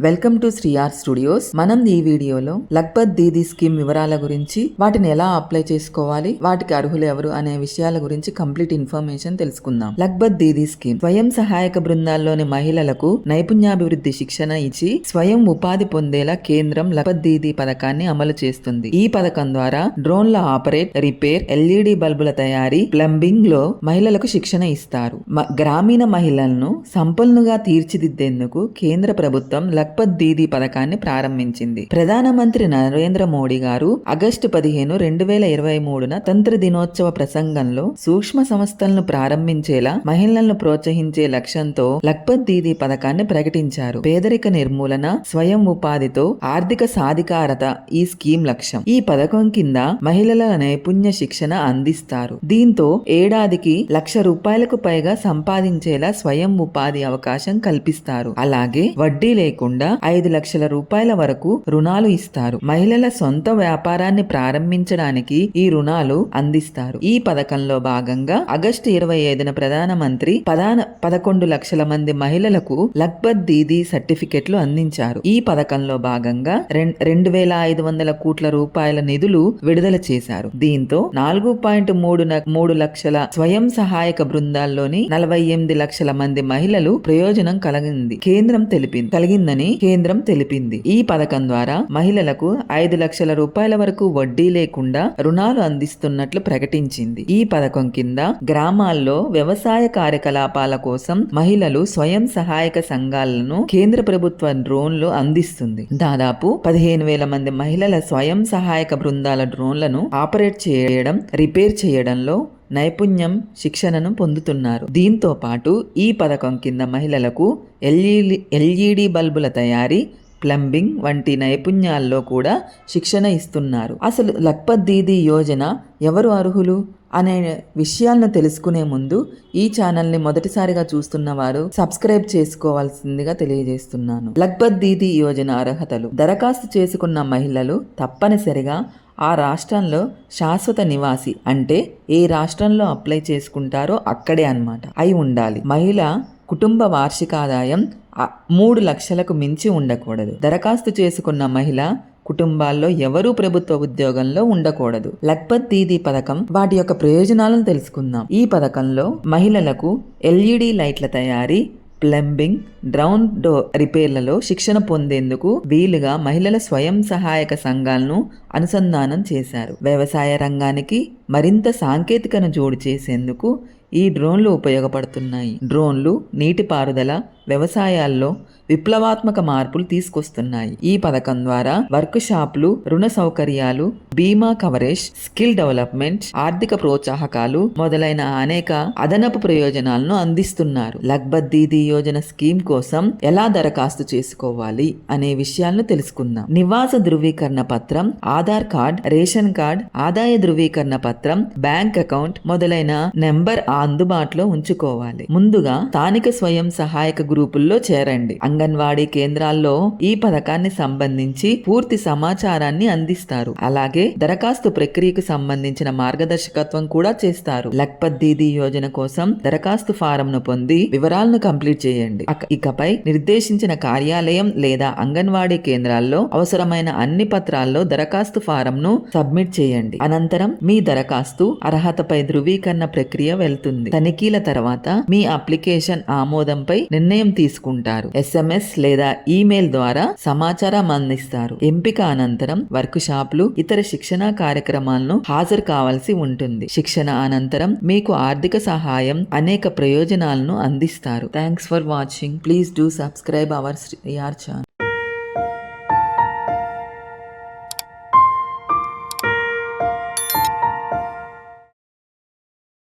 Welcome to శ్రీఆర్ studios. మనం ఈ వీడియోలో లఖ్పత్ దీదీ స్కీమ్ వివరాల గురించి, వాటిని ఎలా అప్లై చేసుకోవాలి, వాటికి అర్హులు ఎవరు అనే విషయాల గురించి కంప్లీట్ ఇన్ఫర్మేషన్ తెలుసుకుందాం. లఖ్పత్ దీదీ స్కీమ్ స్వయం సహాయక బృందాల్లోని మహిళలకు నైపుణ్యాభివృద్ధి శిక్షణ ఇచ్చి స్వయం ఉపాధి పొందేలా కేంద్రం లఖ్పత్ దీదీ పథకాన్ని అమలు చేస్తుంది. ఈ పథకం ద్వారా డ్రోన్ల ఆపరేట్, రిపేర్, ఎల్ఈడి బల్బుల తయారీ, ప్లంబింగ్ లో మహిళలకు శిక్షణ ఇస్తారు. గ్రామీణ మహిళలను సంపన్నుగా తీర్చిదిద్దేందుకు కేంద్ర ప్రభుత్వం లఖ్పత్ దీదీ పథకాన్ని ప్రారంభించింది. ప్రధానమంత్రి నరేంద్ర మోడీ గారు ఆగస్టు 15, 2023న తంత్ర దినోత్సవ ప్రసంగంలో సూక్ష్మ సంస్థలను ప్రారంభించేలా మహిళలను ప్రోత్సహించే లక్ష్యంతో లఖ్పత్ దీదీ పథకాన్ని ప్రకటించారు. పేదరిక నిర్మూలన, స్వయం ఉపాధితో ఆర్థిక సాధికారత ఈ స్కీమ్ లక్ష్యం. ఈ పథకం కింద మహిళల నైపుణ్య శిక్షణ అందిస్తారు. దీంతో ఏడాదికి ₹1,00,000 పైగా సంపాదించేలా స్వయం ఉపాధి అవకాశం కల్పిస్తారు. అలాగే వడ్డీ లేకుండా ₹5 లక్షల వరకు రుణాలు ఇస్తారు. మహిళల సొంత వ్యాపారాన్ని ప్రారంభించడానికి ఈ రుణాలు అందిస్తారు. ఈ పథకంలో భాగంగా ఆగస్టు 25న ప్రధానమంత్రి 11 లక్షల మంది మహిళలకు లఖ్పత్ దీదీ సర్టిఫికెట్లు అందించారు. ఈ పథకంలో భాగంగా 2,500 కోట్ల రూపాయల నిధులు విడుదల చేశారు. దీంతో 4.3 లక్షల స్వయం సహాయక బృందాల్లోని 48 లక్షల మంది మహిళలు ప్రయోజనం కలిగిందని కేంద్రం తెలిపింది. ఈ పథకం ద్వారా మహిళలకు ₹5 లక్షల వరకు వడ్డీ లేకుండా రుణాలు అందిస్తున్నట్లు ప్రకటించింది. ఈ పథకం కింద గ్రామాల్లో వ్యవసాయ కార్యకలాపాల కోసం మహిళలు స్వయం సహాయక సంఘాలను కేంద్ర ప్రభుత్వ డ్రోన్లు అందిస్తుంది. దాదాపు 15,000 మంది మహిళల స్వయం సహాయక బృందాల డ్రోన్లను ఆపరేట్ చేయడం, రిపేర్ చేయడంలో నైపుణ్యం శిక్షణను పొందుతున్నారు. దీంతో పాటు ఈ పథకం కింద మహిళలకు ఎల్ఈడి బల్బుల తయారీ, ప్లంబింగ్ వంటి నైపుణ్యాల్లో కూడా శిక్షణ ఇస్తున్నారు. అసలు లఖ్పత్ దీదీ యోజన ఎవరు అర్హులు అనే విషయాలను తెలుసుకునే ముందు ఈ ఛానల్ని మొదటిసారిగా చూస్తున్న వారు సబ్స్క్రైబ్ చేసుకోవాల్సిందిగా తెలియజేస్తున్నాను. లఖ్పత్ దీదీ యోజన అర్హతలు: దరఖాస్తు చేసుకున్న మహిళలు తప్పనిసరిగా ఆ రాష్ట్రంలో శాశ్వత నివాసి, అంటే ఏ రాష్ట్రంలో అప్లై చేసుకుంటారో అక్కడే అన్నమాట అయి ఉండాలి. మహిళ కుటుంబ వార్షిక ఆదాయం 3 లక్షలకు మించి ఉండకూడదు. దరఖాస్తు చేసుకున్న మహిళ కుటుంబాల్లో ఎవరూ ప్రభుత్వ ఉద్యోగంలో ఉండకూడదు. లఖ్పత్ దీదీ పథకం, వాటి యొక్క ప్రయోజనాలను తెలుసుకుందాం. ఈ పథకంలో మహిళలకు ఎల్ఈడి లైట్ల తయారీ, ప్లంబింగ్, డ్రోన్ రిపేర్లలో శిక్షణ పొందేందుకు వీలుగా మహిళల స్వయం సహాయక సంఘాలను అనుసంధానం చేశారు. వ్యవసాయ రంగానికి మరింత సాంకేతికను జోడు చేసేందుకు ఈ డ్రోన్లు ఉపయోగపడుతున్నాయి. డ్రోన్లు నీటిపారుదల, వ్యవసాయాల్లో విప్లవాత్మక మార్పులు తీసుకొస్తున్నాయి. ఈ పథకం ద్వారా వర్క్ షాపులు, రుణ సౌకర్యాలు, బీమా కవరేజ్, స్కిల్ డెవలప్మెంట్, ఆర్థిక ప్రోత్సాహకాలు మొదలైన అనేక అదనపు ప్రయోజనాలను అందిస్తున్నారు. లఖ్పత్ దీదీ యోజన స్కీమ్ కోసం ఎలా దరఖాస్తు చేసుకోవాలి అనే విషయాలను తెలుసుకుందాం. నివాస ధృవీకరణ పత్రం, ఆధార్ కార్డ్, రేషన్ కార్డ్, ఆదాయ ధృవీకరణ పత్రం, బ్యాంక్ అకౌంట్ మొదలైన నెంబర్ అందుబాటులో ఉంచుకోవాలి. ముందుగా స్థానిక స్వయం సహాయక గ్రూపుల్లో చేరండి. అంగన్వాడీ కేంద్రాల్లో ఈ పథకాన్ని సంబంధించి పూర్తి సమాచారాన్ని అందిస్తారు. అలాగే దరఖాస్తు ప్రక్రియకు సంబంధించిన మార్గదర్శకత్వం కూడా చేస్తారు. లఖ్పత్ దీదీ యోజన కోసం దరఖాస్తు ఫారంను పొంది వివరాలను కంప్లీట్ చేయండి. ఇకపై నిర్దేశించిన కార్యాలయం లేదా అంగన్వాడీ కేంద్రాల్లో అవసరమైన అన్ని పత్రాల్లో దరఖాస్తు ఫారంను సబ్మిట్ చేయండి. అనంతరం మీ దరఖాస్తు అర్హతపై ధృవీకరణ ప్రక్రియ వెళ్తుంది. తనిఖీల తర్వాత మీ అప్లికేషన్ ఆమోదంపై నిర్ణయం తీసుకుంటారు. SMS లేదా ఈమెయిల్ ద్వారా సమాచారం అందిస్తారు. ఎంపిక అనంతరం వర్క్ షాపులు, ఇతర శిక్షణా కార్యక్రమాలను హాజరు కావాల్సి ఉంటుంది. శిక్షణ అనంతరం మీకు ఆర్థిక సహాయం, అనేక ప్రయోజనాలను అందిస్తారు. Thanks for watching. Please do subscribe our శ్రీఆర్ ఛానల్.